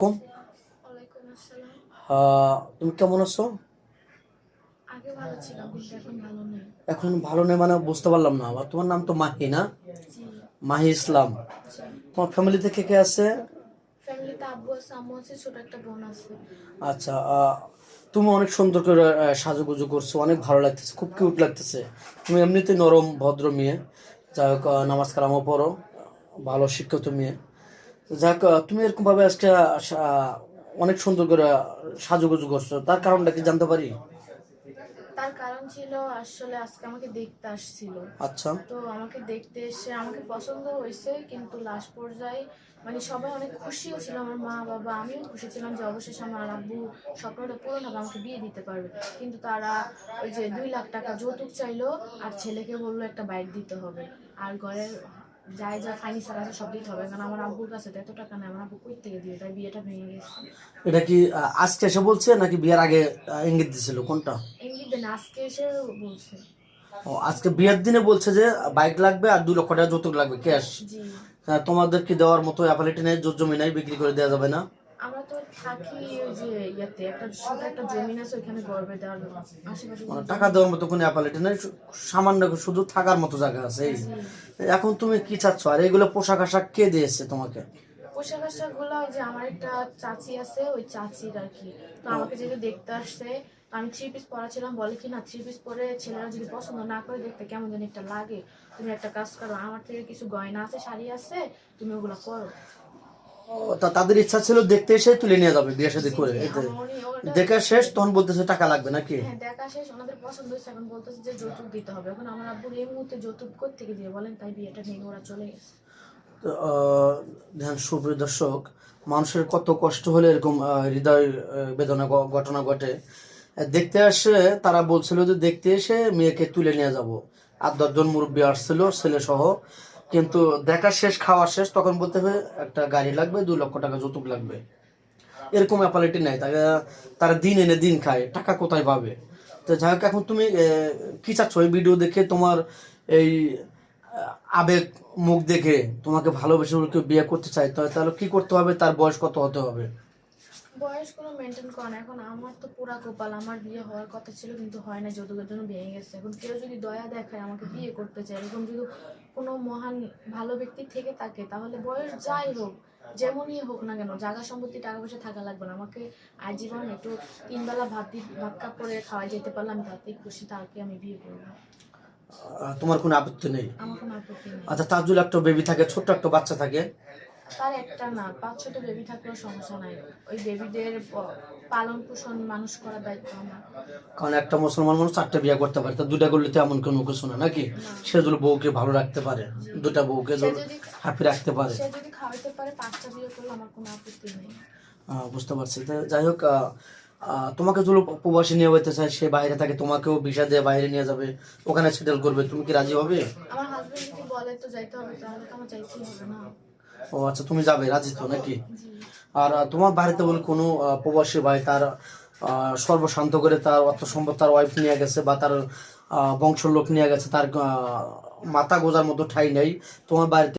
কম ওয়ালাইকুম আসসালাম। তুমি কেমন আছো? আগে ভালো ছিলাম কিন্তু এখন ভালো নেই। এখন ভালো নেই মানে বুঝতে পারলাম না। আবার তোমার নাম তো মাহি না? জি। মাহি ইসলাম। জি। তোমার ফ্যামিলিতে কে কে আছে? ফ্যামিলিতে আব্বু আছে, আম্মু আছে, ছোট একটা বোন আছে। আচ্ছা, তুমি অনেক সুন্দর করে সাজুগুজু করছো, অনেক ভালো লাগতেছে, খুব কিউট লাগতেছে। তুমি এমনিতে নরম ভদ্র মেয়ে। যাই হোক, নামাজ কালামও পড়ো, ভালো শিক্ষিত মেয়ে। যাক, তুমি এরকম ভাবে আজকে অনেক সুন্দর করে সাজুগুজু করছো, তার কারণটা কি জানতে পারি? তার কারণ ছিল আসলে আজকে আমাকে দেখতে আসছিল। আচ্ছা। তো আমাকে দেখতে এসে আমাকে পছন্দ হয়েছে, কিন্তু লাস্ট পর্যায়ে মানে সবাই অনেক খুশিও ছিল, আমার মা বাবা, আমিও খুশি ছিলাম যে অবশেষে আমার আব্বু স্বপ্নটা পূরণ হবে, আমাকে বিয়ে দিতে পারবে। কিন্তু তারা ওই যে 2 লাখ টাকা যৌতুক চাইলো, আর ছেলেকে বললো একটা বাইক দিতে হবে, আর ঘরের যাই যা ফার্নিচার আছে সব দিতে হবে, কারণ আমার আব্বুর কাছে তো এত টাকা নেই, আমার আব্বু কই থেকে দিবে, তাই বিয়েটা ভেঙে গেছে। এটা কি আজকে এসে বলছে নাকি বিয়ের আগে ইঙ্গিত দিছিল, কোনটা? ইঙ্গিত দেন আজকে এসে বলছে। ও, আজকে বিয়ের দিনে বলছে যে বাইক লাগবে আর 2 লক্ষ টাকা যৌতুক লাগবে, ক্যাশ। জি। তোমাদের কি দেওয়ার মতো অ্যাপালিটি নেই? জমি নাই, বিক্রি করে দেওয়া যাবে না? আমরা তো থাকি ওই যে ইয়াতে একটা ছোট একটা জমিন আছে, ওইখানে গড়বে দেওয়ার আশেপাশে কোনো মানে টাকা জমি দেওয়ার নেই। মতো কোনো অ্যাপালিটি নেই, সামান্য শুধু থাকার মতো জায়গা আছে এই। জি। এখন তুমি কি চাচ্ছ? আর এগুলো পোশাক আশাক কে দিয়েছে তোমাকে? পোশাক আশাক গুলো ওই যে আমার একটা চাচি আছে, ওই চাচির আর কি। তো আমাকে যেহেতু দেখতে আসছে, তো আমি 3 পিস পরা ছিলাম, বলে কি না 3 পিস পরে ছেলেরা যদি পছন্দ না করে দেখতে কেমন যেন একটা লাগে, তুমি একটা কাজ করো, আমার থেকে কিছু গয়না আছে, শাড়ি আছে, তুমি ওগুলো পরো। তা তাদের ইচ্ছা ছিল দেখতে এসে তুলে নিয়ে যাবে বিয়ে শাদী জি করে, জি, এই তো। উনি ওটা দেখা শেষ তখন বলতেছে টাকা লাগবে নাকি? হ্যাঁ, দেখা শেষ, ওনাদের পছন্দ হয়েছে, এখন বলতেছে যে যৌতুক দিতে হবে। এখন আমার আব্বুর এই মুহূর্তে যৌতুক কোথা থেকে দিয়ে বলেন, তাই বিয়েটা ভেঙে ওরা চলে গেছে। তো ধ্যান সুপ্রিয় দর্শক, মানুষের কত কষ্ট হলে এরকম হৃদয় বেদনা ঘটনা ঘটে। দেখতে আসে, তারা বলছিল যে দেখতে এসে মেয়েকে তুলে নিয়ে যাব। 8-10 জন মুরব্বী আসছিল ছেলে সহ। কিন্তু দেখা শেষ, খাওয়া শেষ, তখন বলতে হবে একটা গাড়ি লাগবে, 2 লক্ষ টাকা যৌতুক লাগবে। এরকম অ্যাপালিটি নাই। তারা দিন এনে দিন খায়, টাকা কোথায় পাবে? তো যাই হোক, এখন তুমি কি চাচ্ছ? এই ভিডিও দেখে তোমার এই আবেগ মুখ দেখে তোমাকে ভালোবেসে কেউ বিয়ে করতে চায়, তাহলে কি করতে হবে? তার বয়স কত হতে হবে? বয়স কোনো মেনটেন করে না। এখন আমার তো পুরা কপাল, আমার বিয়ে হওয়ার কথা ছিল কিন্তু হয় না, যৌতুকের জন্য ভেঙে গেছে। এখন কেউ যদি দয়া দেখায় আমাকে বিয়ে করতে চায়, এরকম যদি কোনো মহান ভালো ব্যক্তি থেকে থাকে, তাহলে বয়স যাই হোক, যেমনই হোক না কেন, জায়গা সম্পত্তি টাকা পয়সা থাকা লাগবে না, আমাকে আজীবন একটু 3 বেলা ভাত কাপ করে খাওয়াই যেতে পারলাম, তাতেই খুশি, তাকে আমি বিয়ে করবো। তোমার কোনো আপত্তি নেই? আমার কোনো আপত্তি নেই। আচ্ছা, তাজুল একটা বেবি থাকে, ছোট্ট একটা বাচ্চা থাকে। তার একটা না, 5-6টা বেবি থাকলেও সমস্যা নাই। ওই বেবিদের পালন পোষণ মানুষ করার দায়িত্ব আমার। কারণ একটা মুসলমান মানুষ 4টে বিয়ে করতে পারে, তা 2টা করলে তো এমন কোনো কিছু না নাকি? না। সে যদি বউকে ভালো রাখতে পারে, 2টা বউকে সে যদি হ্যাপি রাখতে পারে। সে যদি খাওয়াইতে পারে, 5টা বিয়ে করলে আমার কোনো আপত্তি নেই। বুঝতে পারছি। যাই হোক, তোমাকে যদি প্রবাসী নিয়ে যেতে চায়, সে বাইরে থাকে, তোমাকেও ভিসা দিয়ে বাইরে নিয়ে যাবে, ওখানে সেটেল করবে, তুমি কি রাজি হবে? আমার হাজবেন্ড যদি বলে তো যাইতে হবে, তাহলে তো আমার যাইতেই হবে না। ও আচ্ছা, তুমি যাবে, রাজি তো নাকি? জি। আর তোমার বাড়িতে বলে কোনো প্রবাসী ভাই তার সর্বশান্ত করে তার অর্থ সম্পদ তার ওয়াইফ নিয়ে গেছে, বা তার বংশের লোক নিয়ে গেছে, তার মাথা গোজার মতো ঠাঁই নেই তোমার বাড়িতে?